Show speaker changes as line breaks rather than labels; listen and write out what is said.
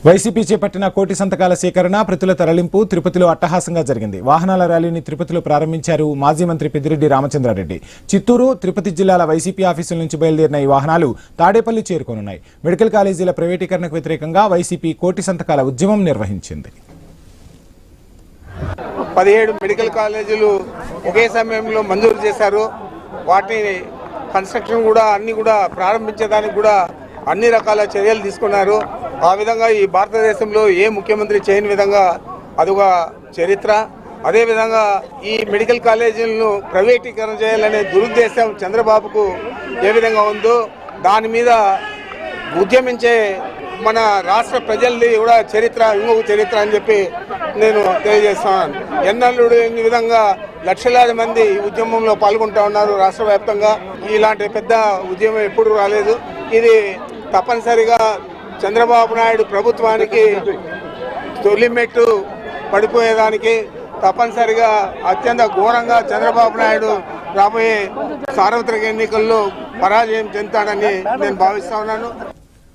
YCP చేపట్టిన కోటి సంతకాల సేకరణ, ప్రతుల తరలింపు తిరుపతిలో అట్టహాసంగా జరిగింది. వాహనాల ర్యాలీని తిరుపతిలో ప్రారంభించారు మాజీ మంత్రి పెద్దిరెడ్డి రామచంద్రారెడ్డి. చిత్తూరు, తిరుపతి జిల్లాల వైసీపీ ఆఫీసుల నుంచి బయలుదేరిన ఈ వాహనాలు తాడేపల్లి చేరుకోనున్నాయి. మెడికల్ కాలేజీల ప్రైవేటీకరణకు వ్యతిరేకంగా వైసీపీ కోటి సంతకాల ఉద్యమం నిర్వహించింది.
17 మెడికల్ కాలేజీలు ఒకే సమయంలో మంజూరు చేశారు. వాటిని కన్స్ట్రక్షన్ కూడా అన్ని ప్రారంభించడానికి కూడా అన్ని రకాల చర్యలు తీసుకున్నారు. ఆ విధంగా ఈ భారతదేశంలో ఏ ముఖ్యమంత్రి చేయని విధంగా అదొక చరిత్ర. అదేవిధంగా ఈ మెడికల్ కాలేజీలను ప్రైవేటీకరణ చేయాలనే దురుద్దేశం చంద్రబాబుకు ఏ విధంగా ఉందో దాని మీద ఉద్యమించే మన రాష్ట్ర ప్రజలది కూడా చరిత్ర, ఇంకొక చరిత్ర అని చెప్పి నేను తెలియజేస్తున్నాను. ఎన్నెల్లుడు ఈ విధంగా లక్షలాది మంది ఈ ఉద్యమంలో పాల్గొంటూ ఉన్నారు. రాష్ట్ర వ్యాప్తంగా ఇలాంటి పెద్ద ఉద్యమం ఎప్పుడు రాలేదు. ఇది తప్పనిసరిగా చంద్రబాబు నాయుడు ప్రభుత్వానికి తొలిమెట్టు పడిపోయేదానికి తప్పనిసరిగా అత్యంత ఘోరంగా చంద్రబాబు నాయుడు రాబోయే సార్వత్రిక ఎన్నికల్లో పరాజయం చెందుతాడని నేను భావిస్తా ఉన్నాను.